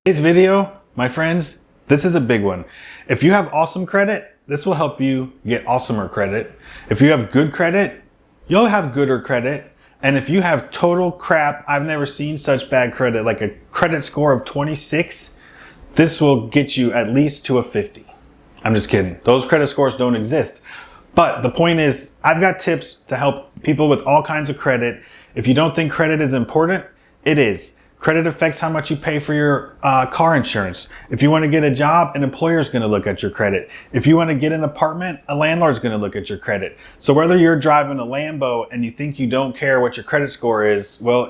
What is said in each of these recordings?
Today's video, my friends, this is a big one. If you have awesome credit, this will help you get awesomer credit. If you have good credit, you'll have gooder credit. And if you have total crap, I've never seen such bad credit, like a credit score of 26, this will get you at least to a 50. I'm just kidding. Those credit scores don't exist. But the point is, I've got tips to help people with all kinds of credit. If you don't think credit is important, it is. Credit affects how much you pay for your car insurance. If you want to get a job, an employer is going to look at your credit. If you want to get an apartment, a landlord is going to look at your credit. So whether you're driving a Lambo and you think you don't care what your credit score is, well,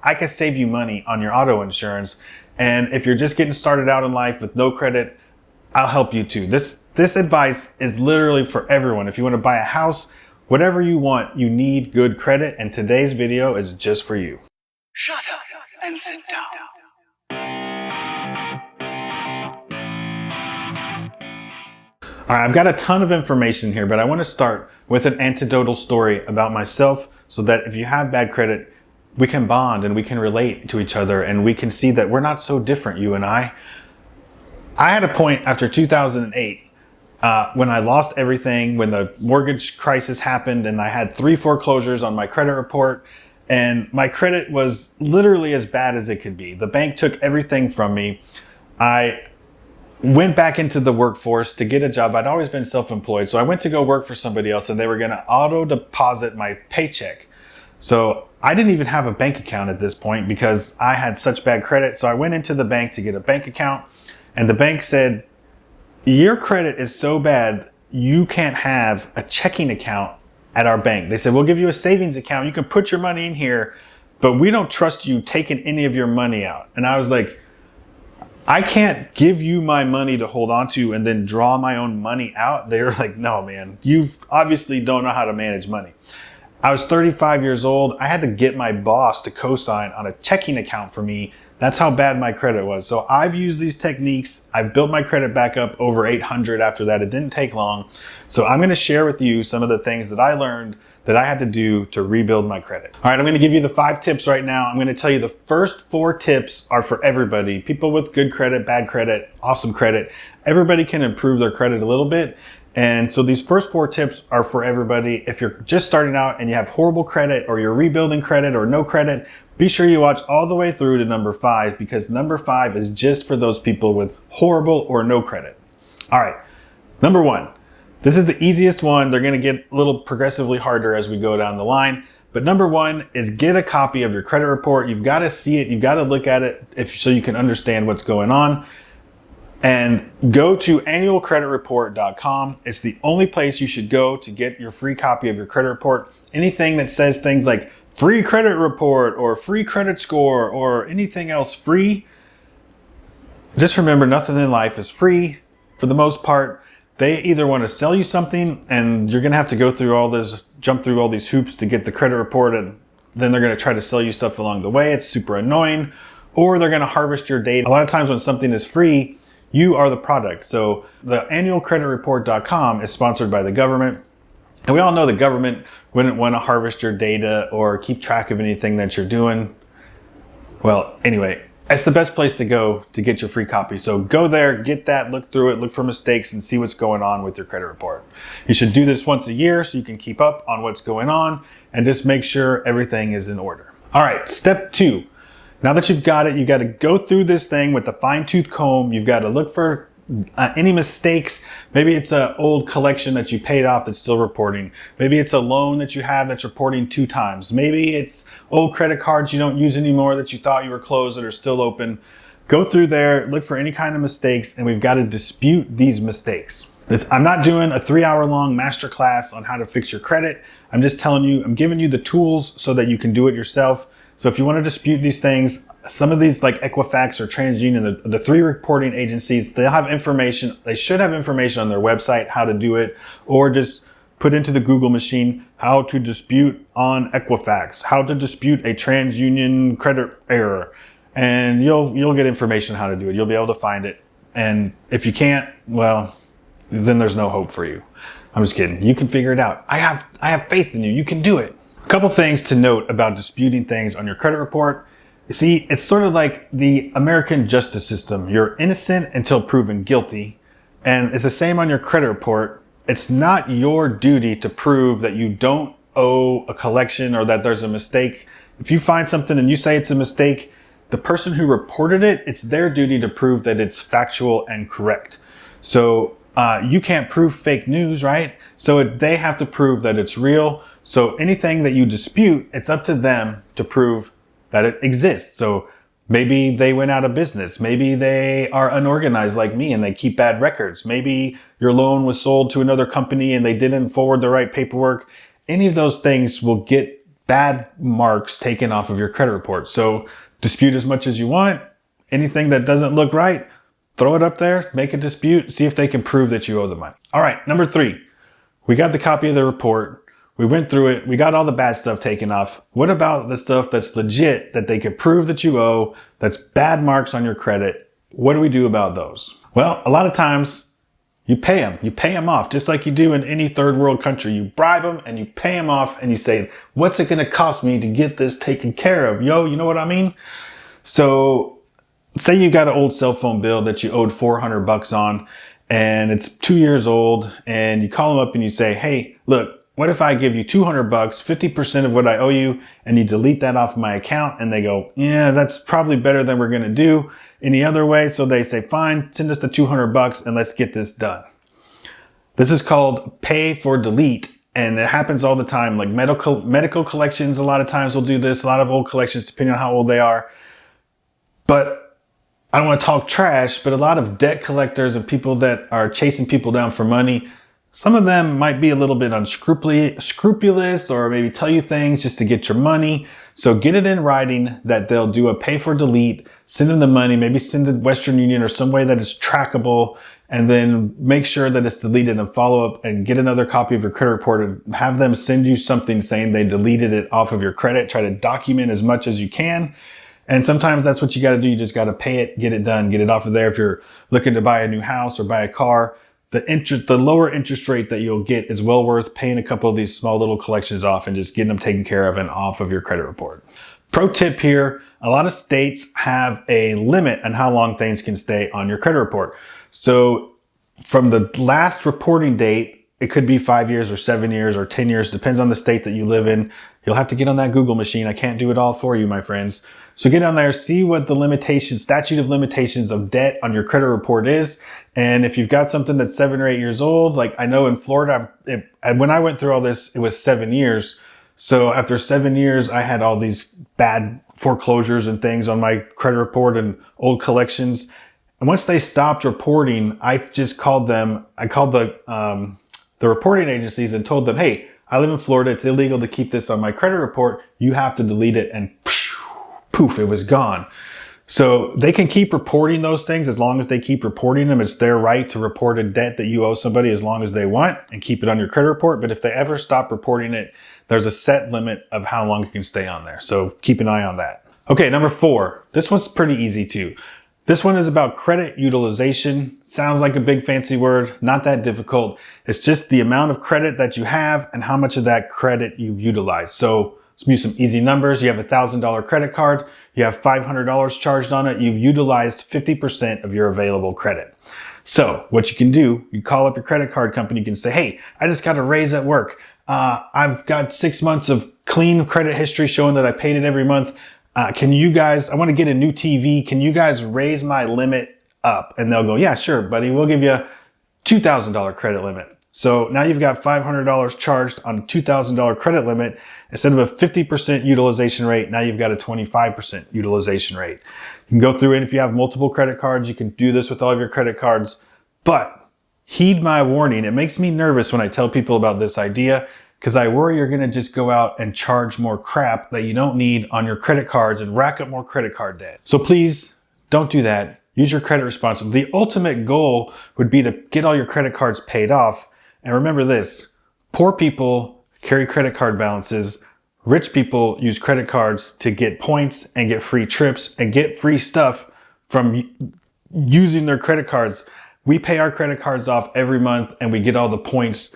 I can save you money on your auto insurance. And if you're just getting started out in life with no credit, I'll help you too. This advice is literally for everyone. If you want to buy a house, whatever you want, you need good credit. And today's video is just for you. Shut up and sit down. All right, I've got a ton of information here, but I want to start with an anecdotal story about myself so that if you have bad credit, we can bond and we can relate to each other and we can see that we're not so different, you and I. I had a point after 2008 when I lost everything, when the mortgage crisis happened and I had 3 foreclosures on my credit report. And my credit was literally as bad as it could be. The bank took everything from me. I went back into the workforce to get a job. I'd always been self-employed. So I went to go work for somebody else and they were going to auto deposit my paycheck. So I didn't even have a bank account at this point because I had such bad credit. So I went into the bank to get a bank account and the bank said, your credit is so bad, you can't have a checking account at our bank. They said, we'll give you a savings account. You can put your money in here, but we don't trust you taking any of your money out. And I was like, I can't give you my money to hold on to and then draw my own money out. They were like, no, man, you obviously don't know how to manage money. I was 35 years old. I had to get my boss to co-sign on a checking account for me. That's how bad my credit was. So I've used these techniques. I've built my credit back up over 800 after that. It didn't take long. So I'm going to share with you some of the things that I learned that I had to do to rebuild my credit. All right, I'm going to give you the 5 tips right now. I'm going to tell you the first 4 tips are for everybody. People with good credit, bad credit, awesome credit. Everybody can improve their credit a little bit. And so these first 4 tips are for everybody. If you're just starting out and you have horrible credit or you're rebuilding credit or no credit, be sure you watch all the way through to number 5 because number 5 is just for those people with horrible or no credit. All right, number 1. This is the easiest one. They're going to get a little progressively harder as we go down the line. But number 1 is get a copy of your credit report. You've got to see it. You've got to look at it so you can understand what's going on. And go to annualcreditreport.com. It's the only place you should go to get your free copy of your credit report. Anything that says things like free credit report or free credit score or anything else free, just remember nothing in life is free for the most part. They either want to sell you something and you're going to have to go through jump through all these hoops to get the credit report, and then they're going to try to sell you stuff along the way. It's super annoying. Or they're going to harvest your data. A lot of times when something is free, you are the product. So the annualcreditreport.com is sponsored by the government. And we all know the government wouldn't want to harvest your data or keep track of anything that you're doing. Well, anyway, it's the best place to go to get your free copy. So go there, get that, look through it, look for mistakes and see what's going on with your credit report. You should do this once a year so you can keep up on what's going on and just make sure everything is in order. All right, step 2. Now that you've got it, you got to go through this thing with a fine-tooth comb. You've got to look for any mistakes. Maybe it's an old collection that you paid off that's still reporting. Maybe it's a loan that you have that's reporting 2 times. Maybe it's old credit cards you don't use anymore that you thought you were closed that are still open. Go through there, look for any kind of mistakes, and we've got to dispute these mistakes. I'm not doing a 3-hour-long masterclass on how to fix your credit. I'm just telling you, I'm giving you the tools so that you can do it yourself. So if you want to dispute these things, some of these like Equifax or TransUnion, the 3 reporting agencies, they'll have information. They should have information on their website how to do it, or just put into the Google machine how to dispute on Equifax, how to dispute a TransUnion credit error, and you'll get information how to do it. You'll be able to find it. And if you can't, well, then there's no hope for you. I'm just kidding. You can figure it out. I have faith in you. You can do it. A couple things to note about disputing things on your credit report. See, it's sort of like the American justice system. You're innocent until proven guilty. And it's the same on your credit report. It's not your duty to prove that you don't owe a collection or that there's a mistake. If you find something and you say it's a mistake, the person who reported it, it's their duty to prove that it's factual and correct. So you can't prove fake news, right? So they have to prove that it's real. So anything that you dispute, it's up to them to prove that it exists. So maybe they went out of business. Maybe they are unorganized like me and they keep bad records. Maybe your loan was sold to another company and they didn't forward the right paperwork. Any of those things will get bad marks taken off of your credit report. So dispute as much as you want. Anything that doesn't look right, throw it up there, make a dispute, see if they can prove that you owe the money. All right, number 3, we got the copy of the report. We went through it. We got all the bad stuff taken off. What about the stuff that's legit, that they could prove that you owe, that's bad marks on your credit? What do we do about those? Well, a lot of times you pay them. You pay them off just like you do in any third world country. You bribe them and you pay them off and you say, what's it going to cost me to get this taken care of? Yo, you know what I mean? So say you got an old cell phone bill that you owed $400 on and it's 2 years old, and you call them up and you say, hey, look, what if I give you $200, 50% of what I owe you, and you delete that off my account? And they go, yeah, that's probably better than we're going to do any other way. So they say, fine, send us the $200 and let's get this done. This is called pay for delete. And it happens all the time. Like medical collections, a lot of times will do this. A lot of old collections, depending on how old they are. But I don't want to talk trash, but a lot of debt collectors and people that are chasing people down for money, some of them might be a little bit unscrupulous or maybe tell you things just to get your money. So get it in writing that they'll do a pay for delete, send them the money, maybe send it Western Union or some way that is trackable, and then make sure that it's deleted and follow up and get another copy of your credit report and have them send you something saying they deleted it off of your credit. Try to document as much as you can. And sometimes that's what you got to do. You just got to pay it, get it done, get it off of there. If you're looking to buy a new house or buy a car, the lower interest rate that you'll get is well worth paying a couple of these small little collections off and just getting them taken care of and off of your credit report. Pro tip here, a lot of states have a limit on how long things can stay on your credit report. So from the last reporting date, it could be 5 years or 7 years or 10 years, depends on the state that you live in. You'll have to get on that Google machine. I can't do it all for you, my friends. So get on there, see what the statute of limitations of debt on your credit report is. And if you've got something that's 7 or 8 years old, like I know in Florida, when I went through all this, it was 7 years. So after 7 years, I had all these bad foreclosures and things on my credit report and old collections. And once they stopped reporting, I just called them. I called the reporting agencies and told them, hey, I live in Florida. It's illegal to keep this on my credit report. You have to delete it. And poof, it was gone. So they can keep reporting those things as long as they keep reporting them. It's their right to report a debt that you owe somebody as long as they want and keep it on your credit report. But if they ever stop reporting it, there's a set limit of how long it can stay on there. So keep an eye on that. Okay, number 4. This one's pretty easy too. This one is about credit utilization. Sounds like a big fancy word, not that difficult. It's just the amount of credit that you have and how much of that credit you've utilized. So let's use some easy numbers. You have a $1,000 credit card. You have $500 charged on it. You've utilized 50% of your available credit. So what you can do, you call up your credit card company. You can say, hey, I just got a raise at work. I've got 6 months of clean credit history showing that I paid it every month. I want to get a new TV. Can you guys raise my limit up? And they'll go, yeah, sure, buddy. We'll give you a $2,000 credit limit. So now you've got $500 charged on a $2,000 credit limit. Instead of a 50% utilization rate, now you've got a 25% utilization rate. You can go through it. If you have multiple credit cards, you can do this with all of your credit cards. But heed my warning. It makes me nervous when I tell people about this idea, because I worry you're going to just go out and charge more crap that you don't need on your credit cards and rack up more credit card debt. So please don't do that. Use your credit responsibly. The ultimate goal would be to get all your credit cards paid off. And remember this, poor people carry credit card balances. Rich people use credit cards to get points and get free trips and get free stuff from using their credit cards. We pay our credit cards off every month and we get all the points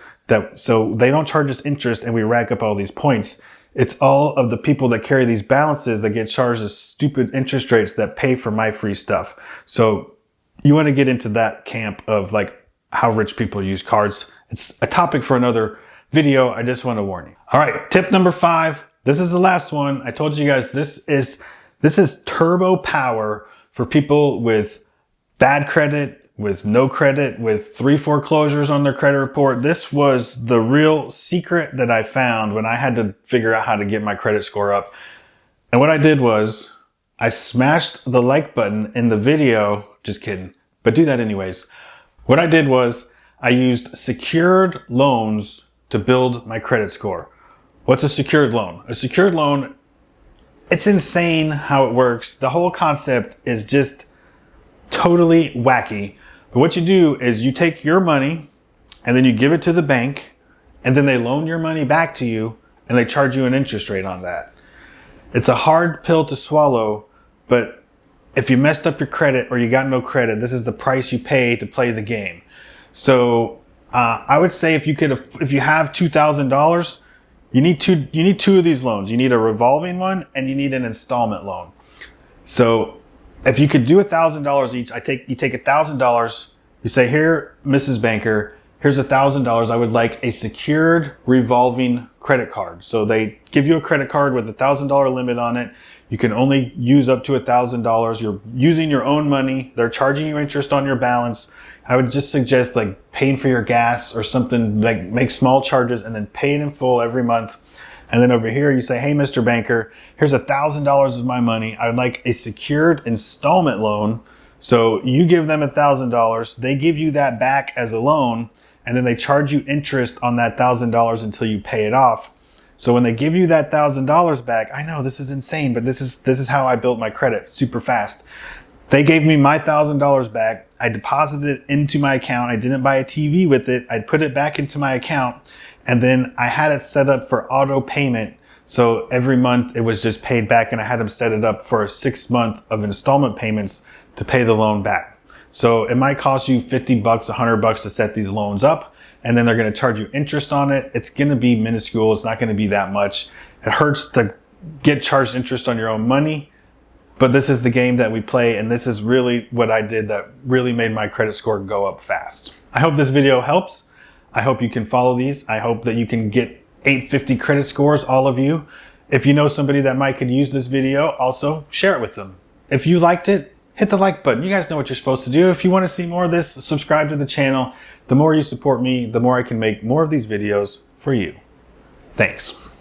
so they don't charge us interest and we rack up all these points. It's all of the people that carry these balances that get charged as stupid interest rates that pay for my free stuff. So you want to get into that camp of like how rich people use cards. It's a topic for another video. I just want to warn you. All right, tip number 5. This is the last one. I told you guys this is turbo power for people with bad credit, with no credit, with 3 foreclosures on their credit report. This was the real secret that I found when I had to figure out how to get my credit score up. And what I did was I smashed the like button in the video. Just kidding, but do that anyways. What I did was I used secured loans to build my credit score. What's a secured loan? A secured loan, it's insane how it works. The whole concept is just totally wacky. But what you do is you take your money and then you give it to the bank and then they loan your money back to you and they charge you an interest rate on that. It's a hard pill to swallow, but if you messed up your credit or you got no credit, this is the price you pay to play the game. So I would say if you have $2,000, you need two of these loans. You need a revolving one and you need an installment loan. So if you could do $1,000 each, you take $1,000. You say, here, Mrs. Banker, here's $1,000. I would like a secured revolving credit card. So they give you a credit card with $1,000 limit on it. You can only use up to $1,000. You're using your own money. They're charging you interest on your balance. I would just suggest like paying for your gas or something, like make small charges and then pay it in full every month. And then over here you say, hey, Mr. Banker, here's $1,000 of my money. I would like a secured installment loan. So you give them $1,000. They give you that back as a loan. And then they charge you interest on that $1,000 until you pay it off. So when they give you that $1,000 back, I know this is insane, but this is how I built my credit super fast. They gave me my $1,000 back. I deposited it into my account. I didn't buy a TV with it. I put it back into my account. And then I had it set up for auto payment. So every month it was just paid back, and I had them set it up for a 6 month of installment payments to pay the loan back. So it might cost you $50, $100 to set these loans up. And then they're going to charge you interest on it. It's going to be minuscule. It's not going to be that much. It hurts to get charged interest on your own money, but this is the game that we play. And this is really what I did that really made my credit score go up fast. I hope this video helps. I hope you can follow these. I hope that you can get 850 credit scores, all of you. If you know somebody that might could use this video, also share it with them. If you liked it, hit the like button. You guys know what you're supposed to do. If you want to see more of this, subscribe to the channel. The more you support me, the more I can make more of these videos for you. Thanks.